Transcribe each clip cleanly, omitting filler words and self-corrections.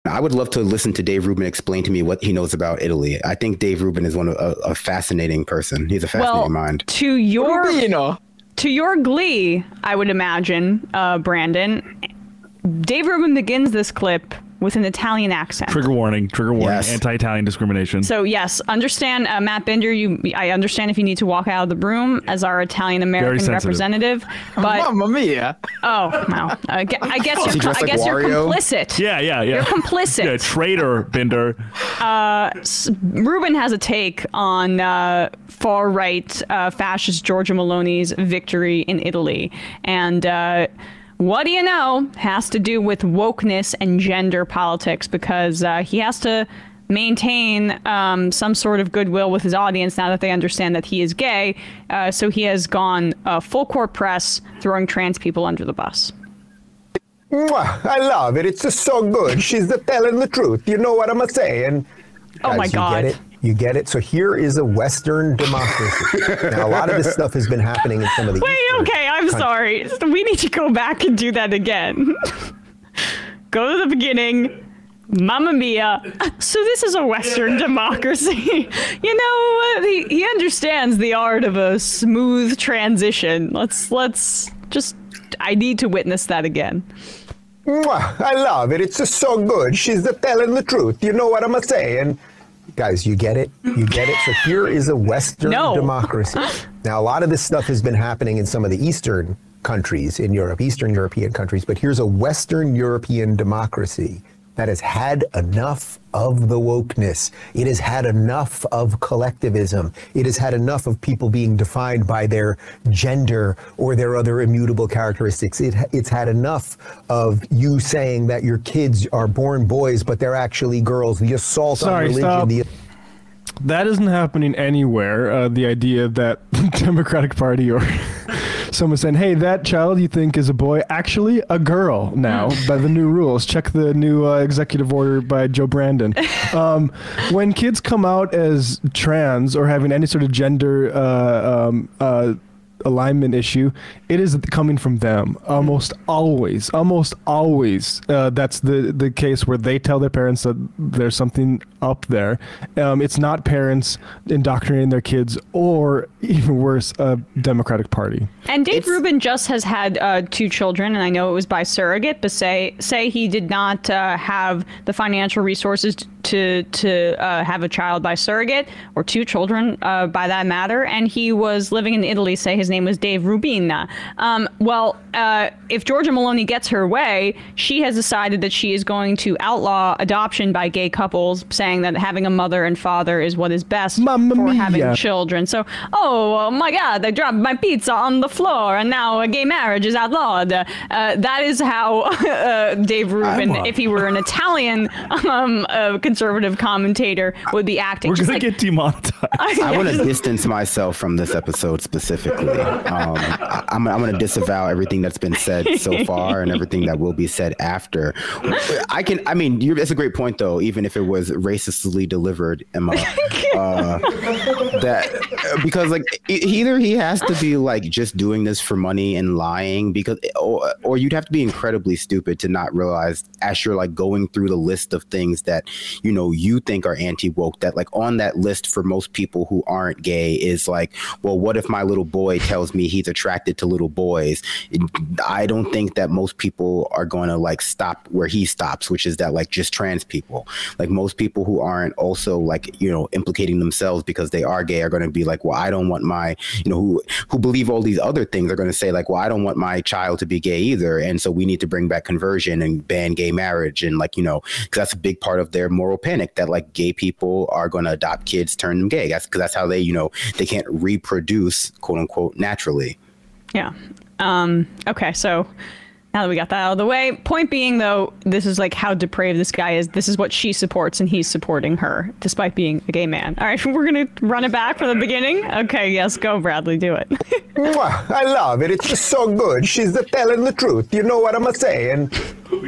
I would love to listen to Dave Rubin explain to me what he knows about Italy. I think Dave Rubin is a fascinating person. He's a fascinating mind. To your glee, I would imagine, Brandon, Dave Rubin begins this clip with an Italian accent. Trigger warning, Yes. Anti-Italian discrimination. So yes, understand, Matt Binder, I understand if you need to walk out of the room as our Italian-American representative, but... Mamma mia. Oh, wow. I guess you're complicit. Yeah. You're complicit. Yeah, traitor, Binder. Rubin has a take on far-right fascist Giorgia Meloni's victory in Italy. And what do you know has to do with wokeness and gender politics, because he has to maintain some sort of goodwill with his audience now that they understand that he is gay. So he has gone full court press, throwing trans people under the bus. I love it. It's just so good. She's telling the truth. You know what I'm saying? Oh my God. You get it? So here is a Western democracy. Now, a lot of this stuff has been happening in some of the... I'm sorry. We need to go back and do that again. Go to the beginning. Mamma mia. So this is a Western democracy. You know, he understands the art of a smooth transition. Let's just... I need to witness that again. I love it. It's just so good. She's telling the truth. You know what I'm saying? Guys, you get it? You get it? So here is a Western democracy. Now, a lot of this stuff has been happening in some of the Eastern countries in Europe, Eastern European countries, but here's a Western European democracy that has had enough of the wokeness. It has had enough of collectivism. It has had enough of people being defined by their gender or their other immutable characteristics. It's had enough of you saying that your kids are born boys, but they're actually girls. The assault on religion. That isn't happening anywhere. The idea that the Democratic Party or someone saying, hey, that child you think is a boy, actually a girl now by the new rules. Check the new executive order by Joe Brandon. When kids come out as trans or having any sort of gender alignment issue, it is coming from them. Almost always. That's the case where they tell their parents that there's something up there. It's not parents indoctrinating their kids, or even worse, a Democratic Party. And Dave Rubin just has had 2 children, and I know it was by surrogate, but say he did not have the financial resources to have a child by surrogate, or 2 children by that matter, and he was living in Italy. Say his name was Dave Rubin. If Giorgia Meloni gets her way, she has decided that she is going to outlaw adoption by gay couples, saying that having a mother and father is what is best for having children. So, oh my God, I dropped my pizza on the floor, and now a gay marriage is outlawed. That is how Dave Rubin, if he were an Italian conservative commentator, would be acting. We're going to get demonetized. I want to distance myself from this episode specifically. I'm going to disavow everything that's been said so far and everything that will be said after. It's a great point, though, even if it was racistly delivered, Emma. Because like either he has to be like just doing this for money and lying, because or you'd have to be incredibly stupid to not realize, as you're like going through the list of things that you think are anti-woke, that like on that list for most people who aren't gay is like, well, what if my little boy tells me he's attracted to little boys? I don't think that most people are going to like stop where he stops, which is that like just trans people. Like most people who aren't also like, implicating themselves because they are gay are going to be like, well, I don't want my, who believe all these other things are going to say like, well, I don't want my child to be gay either. And so we need to bring back conversion and ban gay marriage. And like, because that's a big part of their moral panic, that like gay people are going to adopt kids, turn them gay. That's how they, they can't reproduce, quote unquote, naturally. Yeah. Okay. So now that we got that out of the way, point being, though, this is like how depraved this guy is. This is what she supports, and he's supporting her despite being a gay man. All right, we're going to run it back from the beginning. Okay, yes, go, Bradley, do it. I love it. It's just so good. She's telling the truth. You know what I'm saying?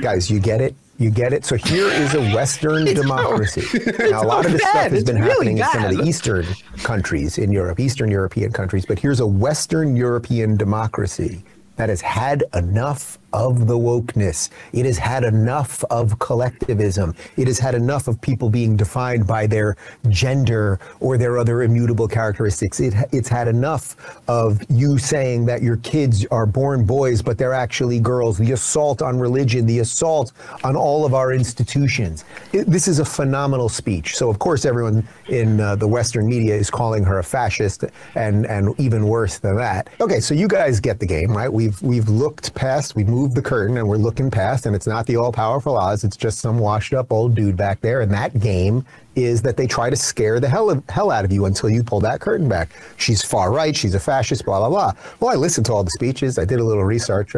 Guys, you get it? You get it? So here is a Western democracy. Now, a lot of this stuff has been happening in some of the Eastern countries in Europe, Eastern European countries, but here's a Western European democracy that has had enough of the wokeness. It has had enough of collectivism. It has had enough of people being defined by their gender or their other immutable characteristics. It's had enough of you saying that your kids are born boys, but they're actually girls. The assault on religion, the assault on all of our institutions. This is a phenomenal speech. So of course everyone in the Western media is calling her a fascist, and even worse than that. Okay, so you guys get the game, right? We've looked past, we've moved the curtain, and we're looking past, and it's not the all-powerful Oz, it's just some washed-up old dude back there, and that game is that they try to scare the hell out of you until you pull that curtain back. She's far right, she's a fascist, blah, blah, blah. Well, I listened to all the speeches, I did a little research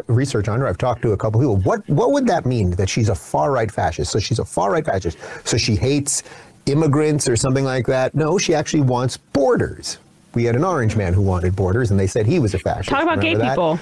on her, I've talked to a couple people. What would that mean, that she's a far-right fascist? So she's a far-right fascist, so she hates immigrants or something like that? No, she actually wants borders. We had an orange man who wanted borders, and they said he was a fascist. Talk about gay people.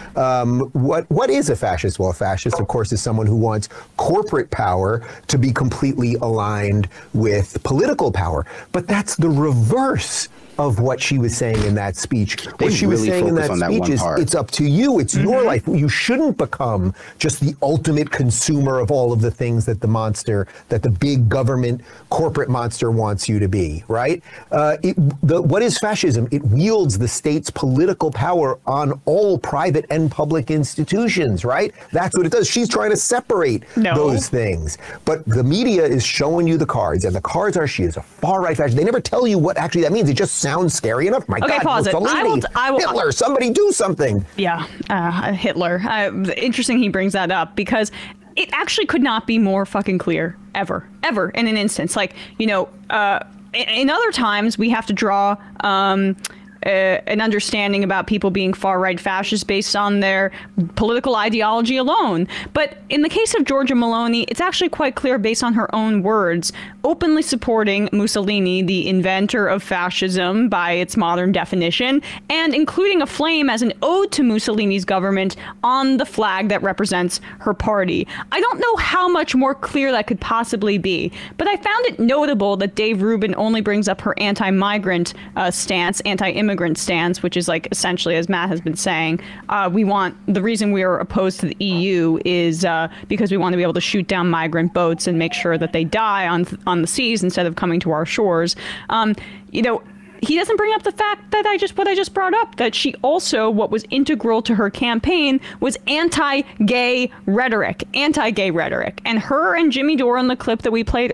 What is a fascist? Well, a fascist, of course, is someone who wants corporate power to be completely aligned with political power. But that's the reverse of what she was saying in that speech. What she was saying in that speech is, it's up to you. It's your life. You shouldn't become just the ultimate consumer of all of the things that the big government corporate monster wants you to be, right? What is fascism? It wields the state's political power on all private and public institutions, right? That's what it does. She's trying to separate those things. But the media is showing you the cards, and the cards are, she is a far-right fascist. They never tell you what actually that means. It just sounds scary enough. My God, pause Mussolini, I will, Hitler, somebody do something. Yeah, Hitler. Interesting he brings that up, because it actually could not be more fucking clear, ever in an instance. Like, in other times we have to draw an understanding about people being far-right fascists based on their political ideology alone. But in the case of Giorgia Meloni, it's actually quite clear based on her own words, openly supporting Mussolini, the inventor of fascism by its modern definition, and including a flame as an ode to Mussolini's government on the flag that represents her party. I don't know how much more clear that could possibly be, but I found it notable that Dave Rubin only brings up her anti-migrant stance, anti-immigrant stance, which is like essentially, as Matt has been saying, the reason we are opposed to the EU is because we want to be able to shoot down migrant boats and make sure that they die on the seas instead of coming to our shores. He doesn't bring up the fact that I just brought up, that she also, what was integral to her campaign was anti-gay rhetoric. And her and Jimmy Dore in the clip that we played,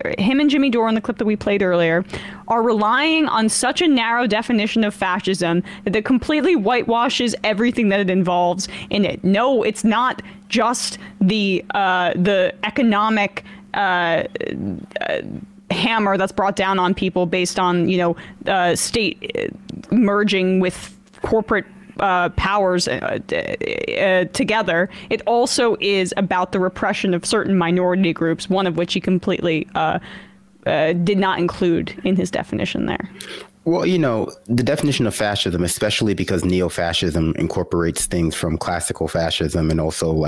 earlier, are relying on such a narrow definition of fascism that it completely whitewashes everything that it involves in it. No, it's not just the economic hammer that's brought down on people based on state merging with corporate powers together. It also is about the repression of certain minority groups, one of which he completely did not include in his definition there. Well, the definition of fascism, especially because neo-fascism incorporates things from classical fascism, and also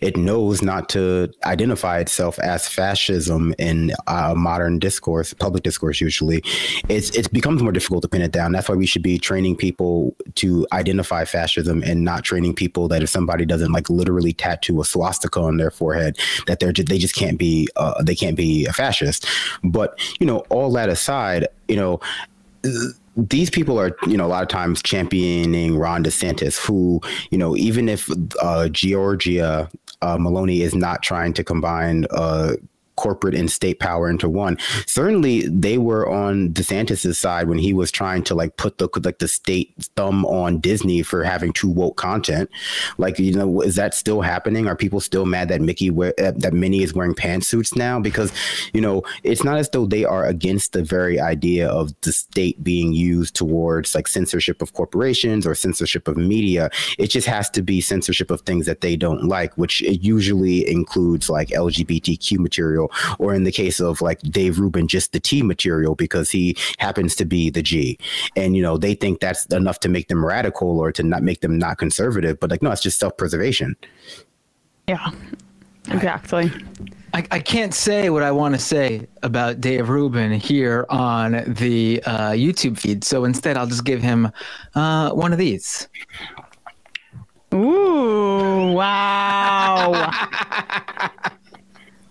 it knows not to identify itself as fascism in modern discourse, public discourse usually, it becomes more difficult to pin it down. That's why we should be training people to identify fascism, and not training people that if somebody doesn't literally tattoo a swastika on their forehead, that they just can't be a fascist. But all that aside, these people are, a lot of times championing Ron DeSantis, who, even if Giorgia Meloni is not trying to combine corporate and state power into one, certainly they were on DeSantis's side when he was trying to put the state thumb on Disney for having too woke content. Is that still happening? Are people still mad that Minnie is wearing pantsuits now? Because it's not as though they are against the very idea of the state being used towards censorship of corporations or censorship of media. It just has to be censorship of things that they don't like, which it usually includes LGBTQ material, or in the case of Dave Rubin, just the T material, because he happens to be the G. And, they think that's enough to make them radical or to not make them not conservative. But no, it's just self-preservation. Yeah, exactly. I can't say what I want to say about Dave Rubin here on the YouTube feed. So instead, I'll just give him one of these. Ooh. Ooh, wow.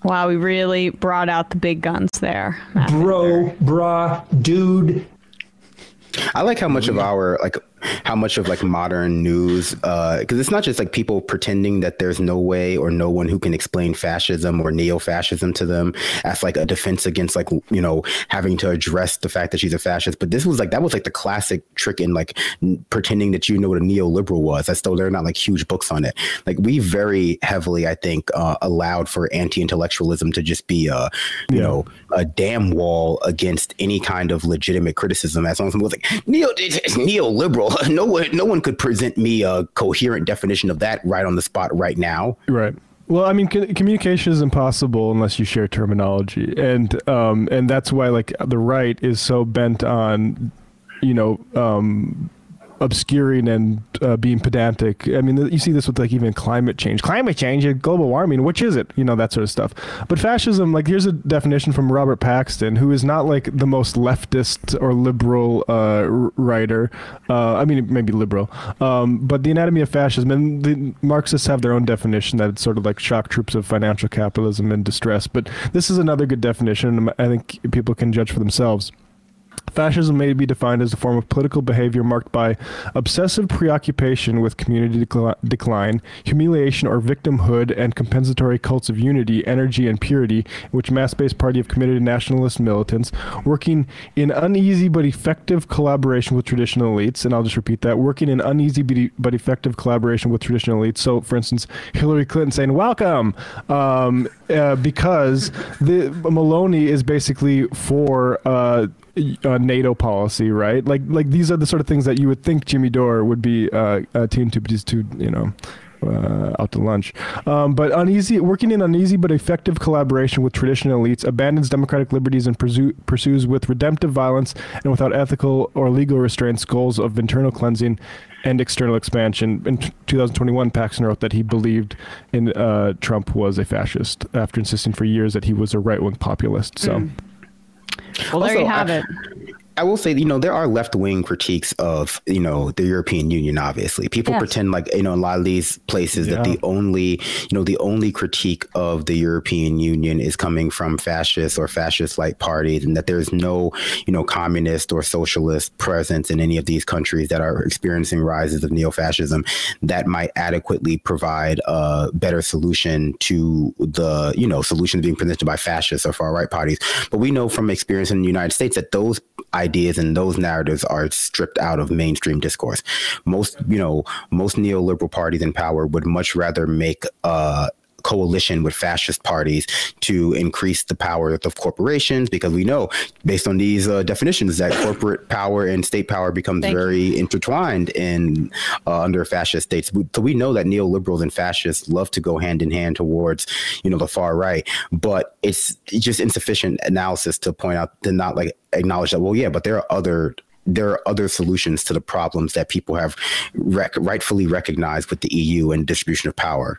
Wow, we really brought out the big guns there. Bro, brah, dude. I like how much of our modern news, because it's not just like people pretending that there's no way or no one who can explain fascism or neo-fascism to them as like a defense against like, you know, having to address the fact that she's a fascist. But that was like the classic trick in like pretending that you know what a neoliberal was. That's still, they're not like huge books on it. Like we very heavily, I think, allowed for anti-intellectualism to just be you know, a damn wall against any kind of legitimate criticism. As long as someone was like neoliberal, no one could present me a coherent definition of that right on the spot right now. Right. Well, I mean, communication is impossible unless you share terminology, and that's why like the right is so bent on, you know, obscuring and being pedantic. I mean, you see this with like even climate change and global warming. Which is it? You know, that sort of stuff. But fascism, like here's a definition from Robert Paxton, who is not like the most leftist or liberal writer. I mean, maybe liberal. But The Anatomy of Fascism, and the Marxists have their own definition that it's sort of like shock troops of financial capitalism and distress. But this is another good definition. I think people can judge for themselves. Fascism may be defined as a form of political behavior marked by obsessive preoccupation with community decline, humiliation or victimhood, and compensatory cults of unity, energy, and purity, in which mass-based party of committed nationalist militants, working in uneasy but effective collaboration with traditional elites, and I'll just repeat that, working in uneasy but effective collaboration with traditional elites. So, for instance, Hillary Clinton saying, welcome, because the Meloni is basically for NATO policy, right? Like these are the sort of things that you would think Jimmy Dore would be attuned to, but he's too, you know, out to lunch. But working in uneasy but effective collaboration with traditional elites, abandons democratic liberties and pursues with redemptive violence and without ethical or legal restraints goals of internal cleansing and external expansion. In 2021, Paxton wrote that he believed in Trump was a fascist after insisting for years that he was a right-wing populist. So. Well, there you have it. I will say, you know, there are left-wing critiques of, you know, the European Union, obviously. People pretend like, you know, in a lot of these places that the only critique of the European Union is coming from fascist or fascist-like parties, and that there's no, you know, communist or socialist presence in any of these countries that are experiencing rises of neo-fascism that might adequately provide a better solution to the, you know, solutions being presented by fascists or far-right parties. But we know from experience in the United States that those ideas and those narratives are stripped out of mainstream discourse. Most neoliberal parties in power would much rather make coalition with fascist parties to increase the power of corporations, because we know based on these definitions that corporate power and state power becomes very intertwined in under fascist states. So we know that neoliberals and fascists love to go hand in hand towards, you know, the far right, but it's just insufficient analysis to point out, to not like acknowledge that, well, yeah, but there are other solutions to the problems that people have rightfully recognized with the EU and distribution of power.